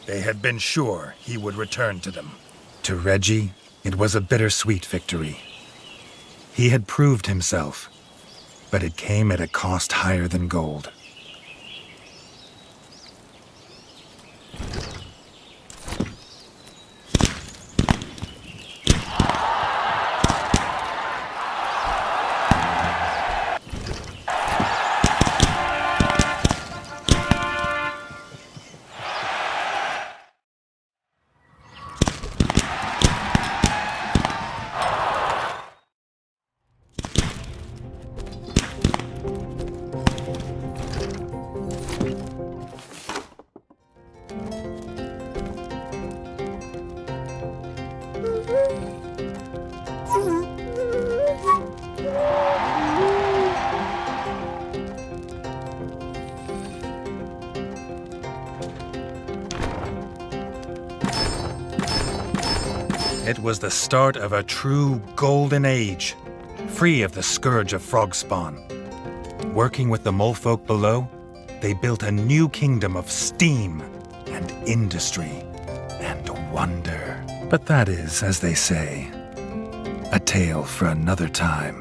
They had been sure he would return to them. To Reggie, it was a bittersweet victory. He had proved himself, but it came at a cost higher than gold. It was the start of a true golden age, free of the scourge of frog spawn. Working with the molefolk below, they built a new kingdom of steam and industry and wonder. But that is, as they say, a tale for another time.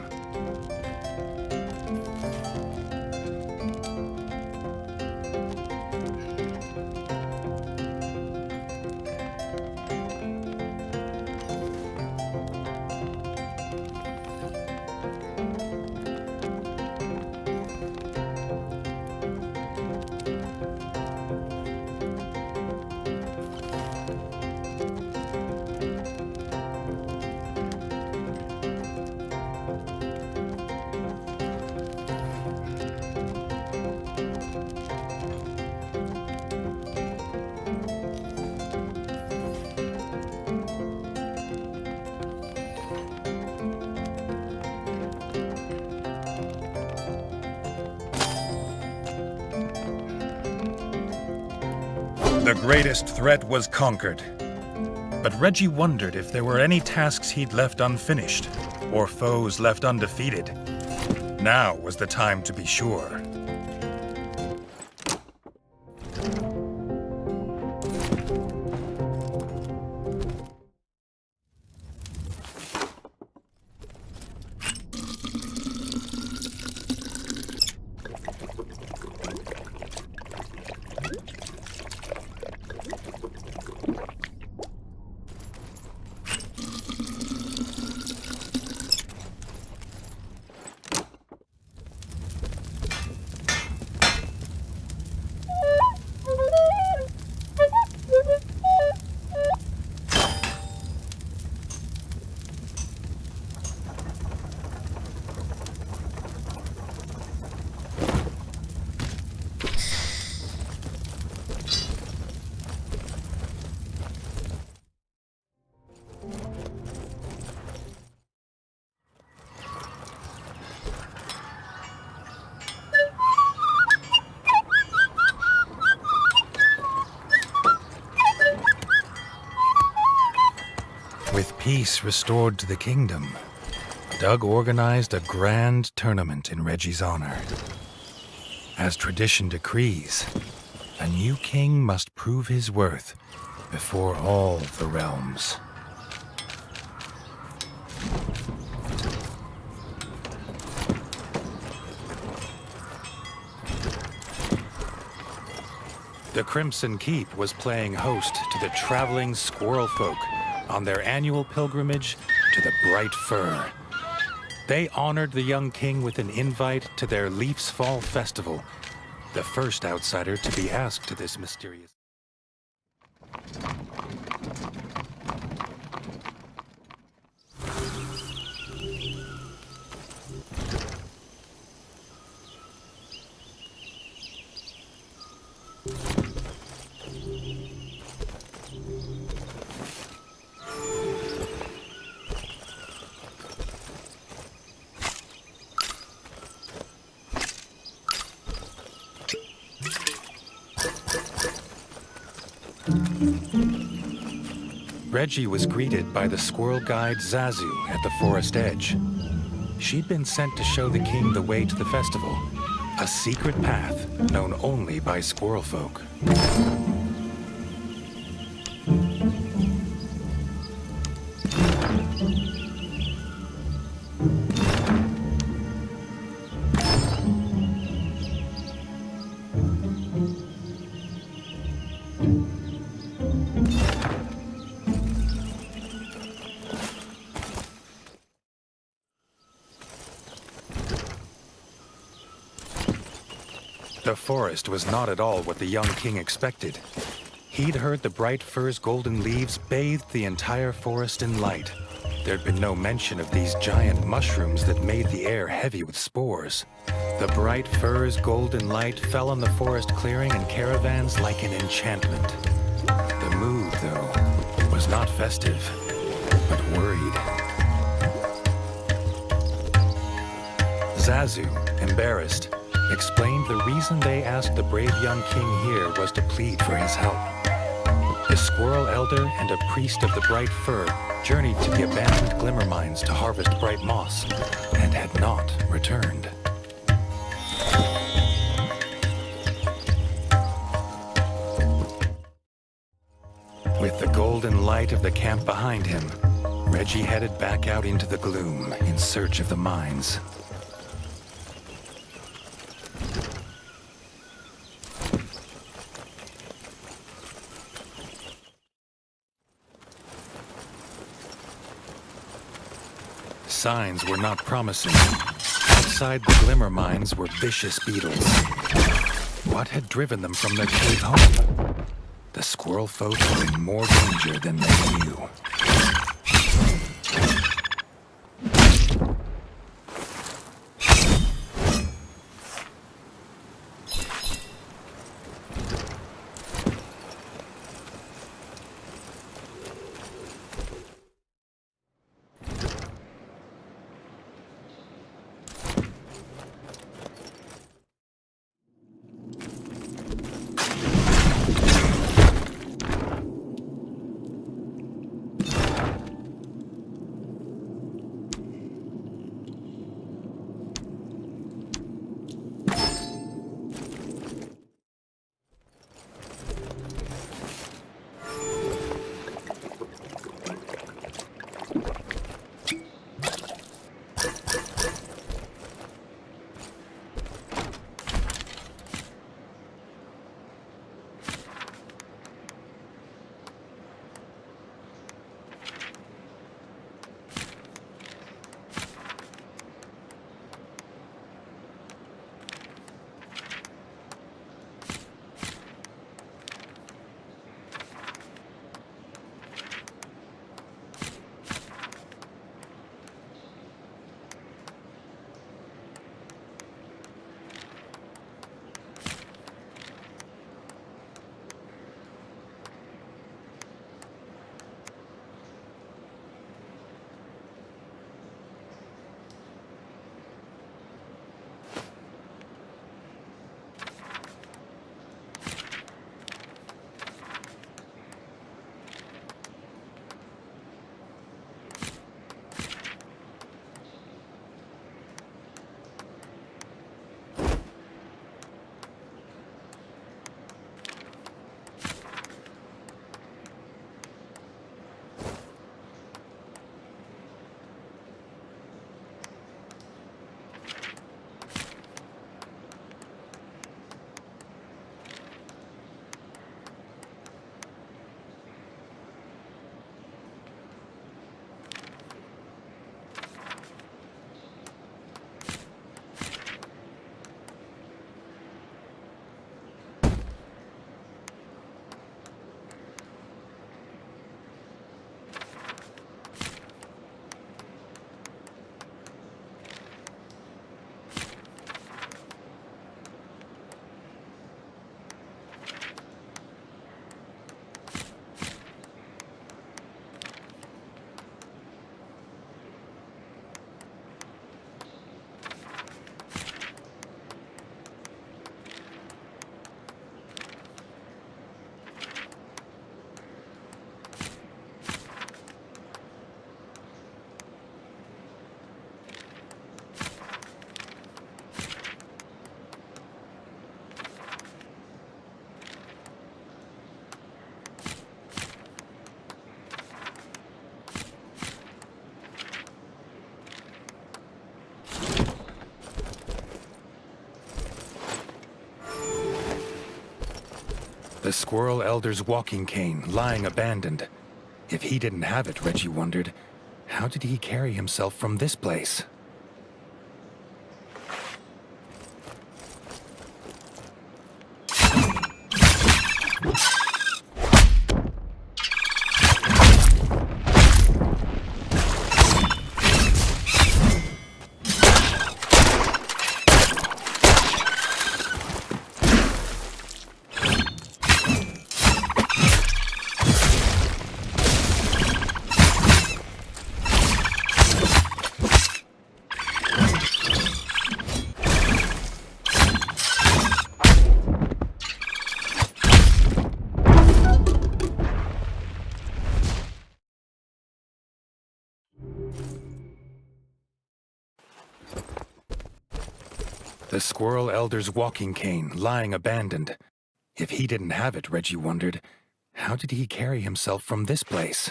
The greatest threat was conquered. But Reggie wondered if there were any tasks he'd left unfinished, or foes left undefeated. Now was the time to be sure. With peace restored to the kingdom, Doug organized a grand tournament in Reggie's honor. As tradition decrees, a new king must prove his worth before all the realms. The Crimson Keep was playing host to the traveling squirrel folk on their annual pilgrimage to the Bright Fir. They honored the young king with an invite to their Leaf's Fall Festival, the first outsider to be asked to this mysterious... Reggie was greeted by the squirrel guide Zazu at the forest edge. She'd been sent to show the king the way to the festival, a secret path known only by squirrel folk. The forest was not at all what the young king expected. He'd heard the bright fir's golden leaves bathed the entire forest in light. There'd been no mention of these giant mushrooms that made the air heavy with spores. The bright fir's golden light fell on the forest clearing and caravans like an enchantment. The mood, though, was not festive, but worried. Zazu, embarrassed, explained the reason they asked the brave young king here was to plead for his help. The squirrel elder and a priest of the bright fir journeyed to the abandoned glimmer mines to harvest bright moss, and had not returned. With the golden light of the camp behind him, Reggie headed back out into the gloom in search of the mines. Signs were not promising. Outside the glimmer mines were vicious beetles. What had driven them from their cave home? The squirrel folk were in more danger than they knew. The squirrel elder's walking cane, lying abandoned. If he didn't have it, Reggie wondered, how did he carry himself from this place? The Squirrel Elder's walking cane, lying abandoned. If he didn't have it, Reggie wondered, how did he carry himself from this place?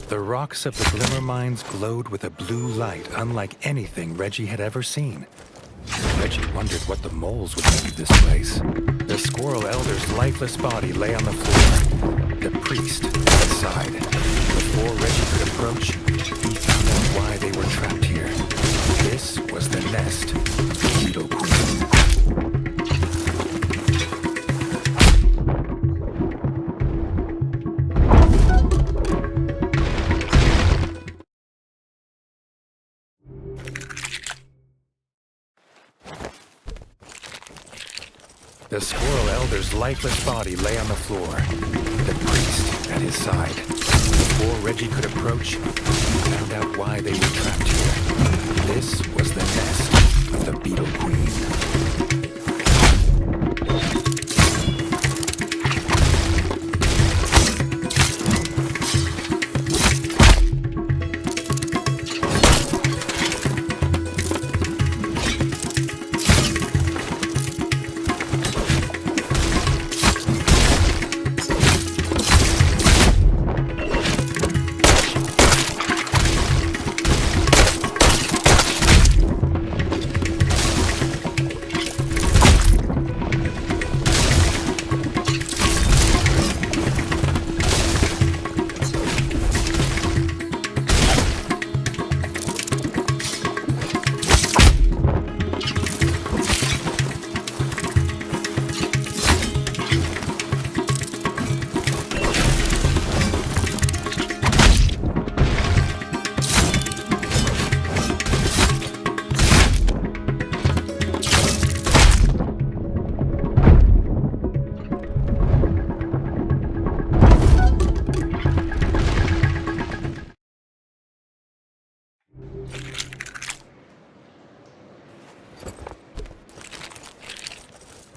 The rocks of the Glimmer Mines glowed with a blue light unlike anything Reggie had ever seen. Reggie wondered what the moles would think of this place. The Squirrel Elder's lifeless body lay on the floor. The priest inside. Before Reggie could approach, he found out why they were trapped here. This was the nest of the Beetle Queen. The Squirrel Elder's lifeless body lay on the floor, the priest at his side. Before Reggie could approach, he found out why they were trapped here. This was the nest of the Beetle Queen.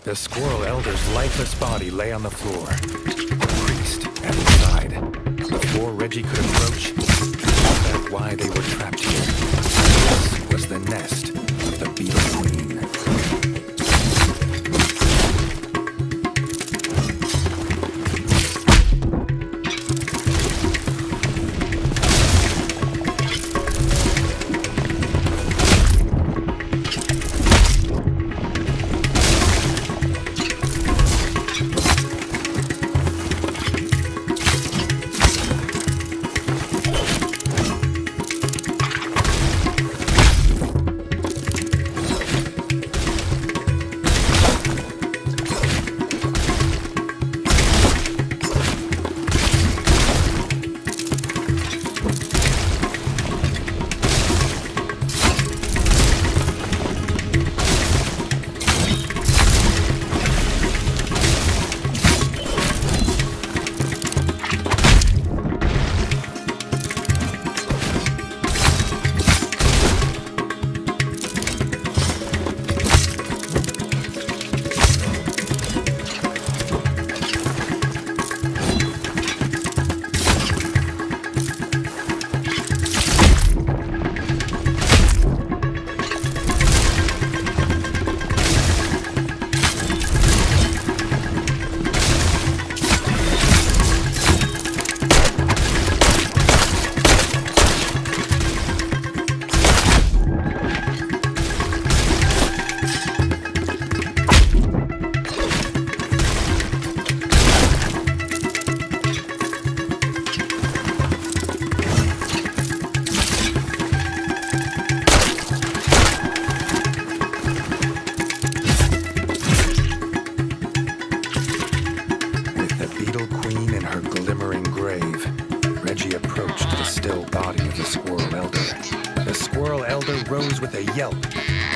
The Squirrel Elder's lifeless body lay on the floor, the priest at his side. Before Reggie could approach, he found out why they were trapped here. This was the nest of the Beetle Queen. body of the Squirrel Elder. The Squirrel Elder rose with a yelp.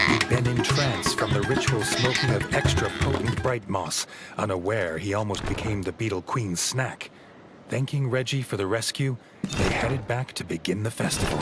He'd been entranced from the ritual smoking of extra potent bright moss. Unaware, he almost became the Beetle Queen's snack. Thanking Reggie for the rescue, they headed back to begin the festival.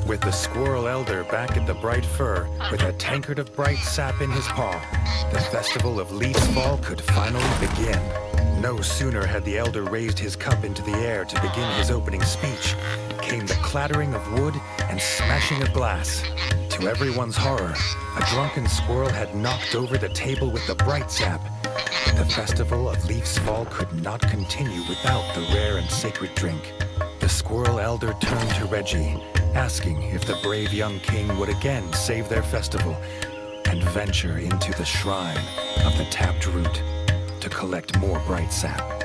With the Squirrel Elder back at the Bright Fir, with a tankard of bright sap in his paw, the Festival of Leaf's Fall could finally begin. No sooner had the Elder raised his cup into the air to begin his opening speech, came the clattering of wood and smashing of glass. To everyone's horror, a drunken squirrel had knocked over the table with the bright sap. The Festival of Leaf's Fall could not continue without the rare and sacred drink. The Squirrel Elder turned to Reggie, asking if the brave young king would again save their festival and venture into the shrine of the tapped root to collect more bright sap.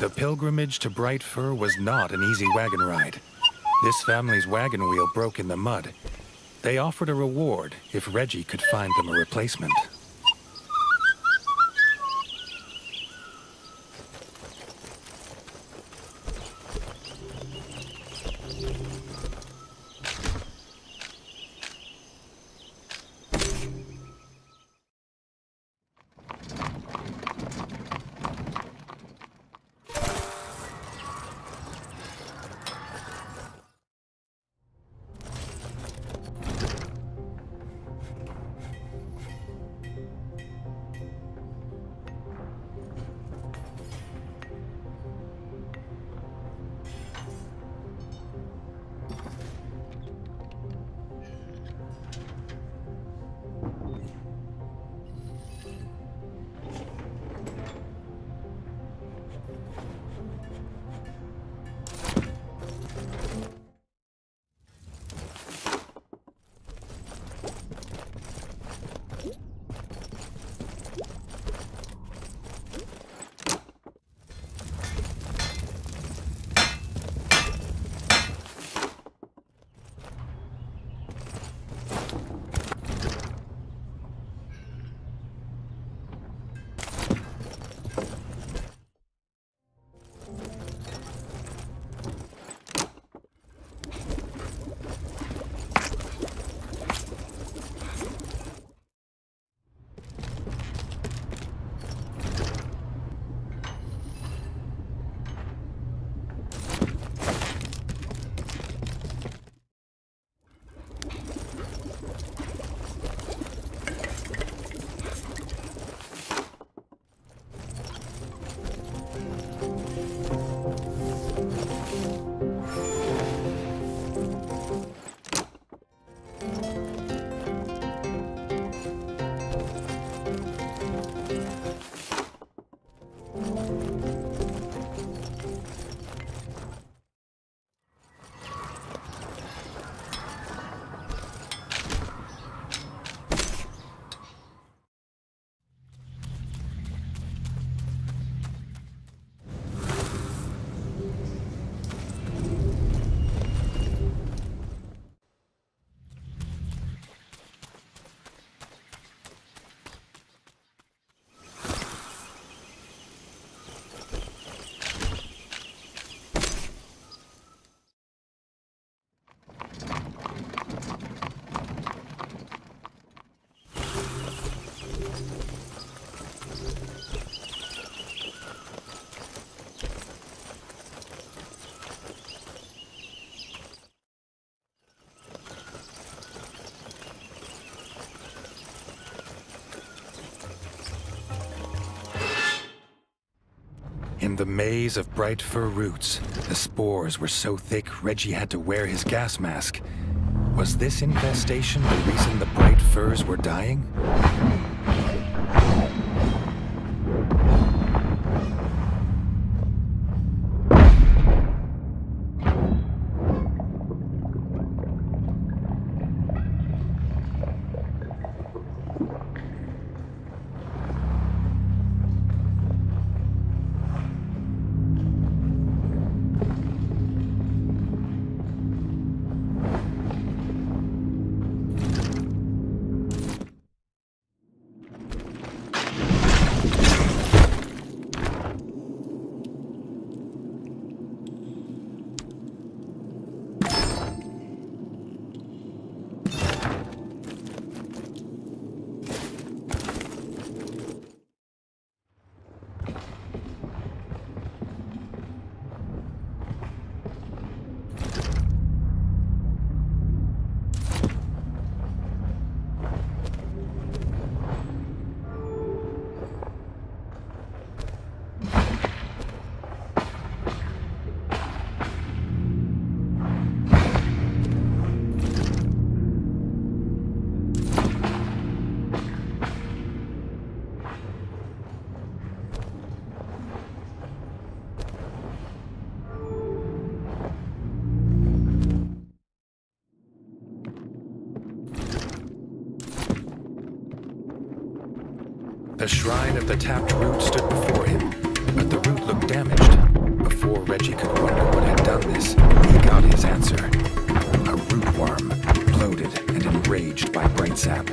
The pilgrimage to Bright Fir was not an easy wagon ride. This family's wagon wheel broke in the mud. They offered a reward if Reggie could find them a replacement. In the maze of bright fir roots, the spores were so thick Reggie had to wear his gas mask. Was this infestation the reason the bright firs were dying? The shrine of the tapped root stood before him, but the root looked damaged. Before Reggie could wonder what had done this, he got his answer. A root worm, bloated and enraged by bright sap.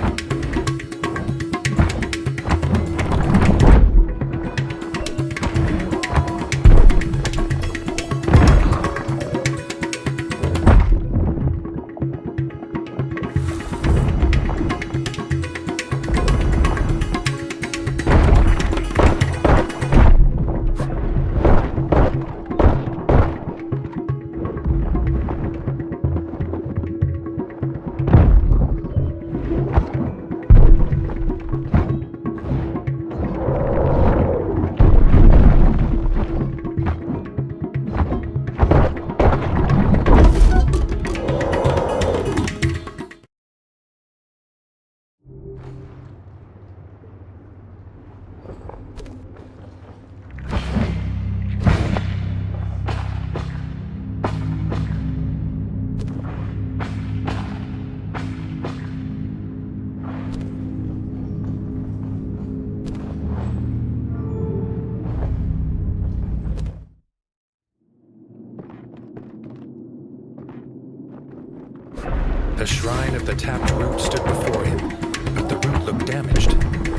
The shrine of the tapped root stood before him, but the root looked damaged.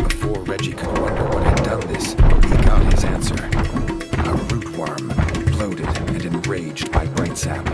Before Reggie could wonder what had done this, he got his answer. A root worm, bloated and enraged by bright sap.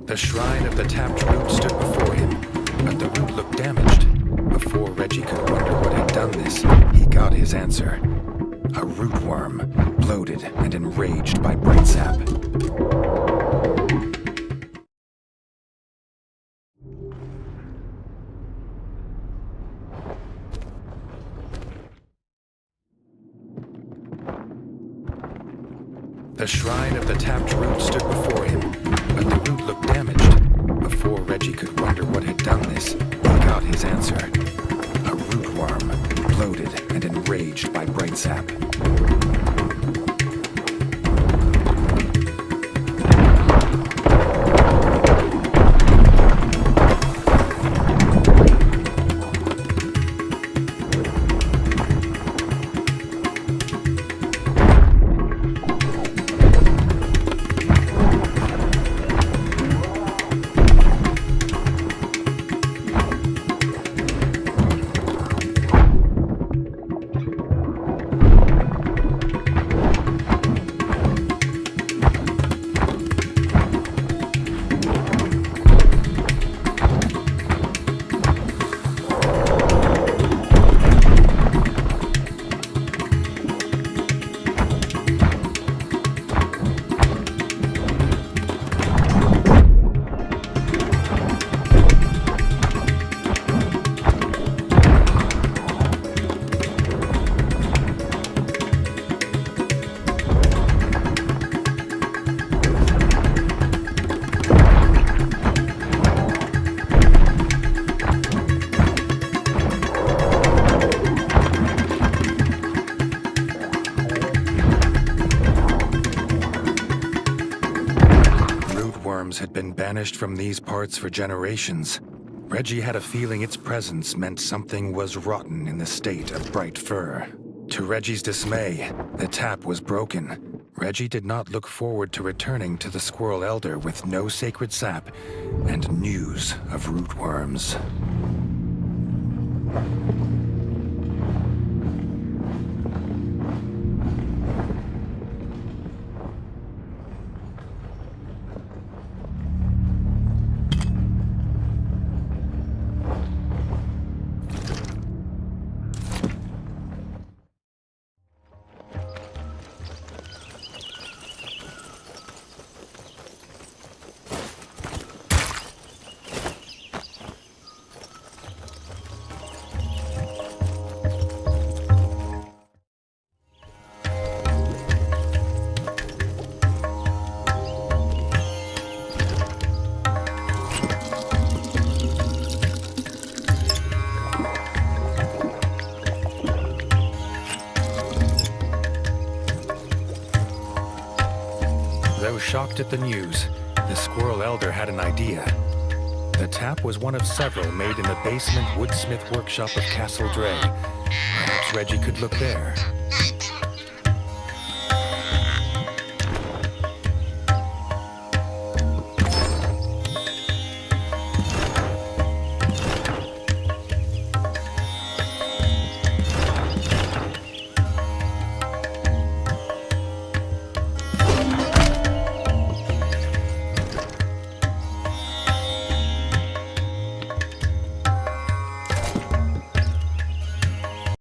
The shrine of the tapped root stood before him, but the root looked damaged. Before Reggie could wonder what had done this, he got his answer. A root worm, bloated and enraged by bright sap. The shrine of the tapped root stood before him, but the root looked damaged. Before Reggie could wonder what had done this, he got his answer. A root worm, bloated and enraged by bright sap. Had been banished from these parts for generations. Reggie had a feeling its presence meant something was rotten in the state of bright fur. To Reggie's dismay, the tap was broken. Reggie did not look forward to returning to the Squirrel Elder with no sacred sap and news of rootworms. Though shocked at the news, the Squirrel Elder had an idea. The tap was one of several made in the basement woodsmith workshop of Castle Dray. Perhaps Reggie could look there.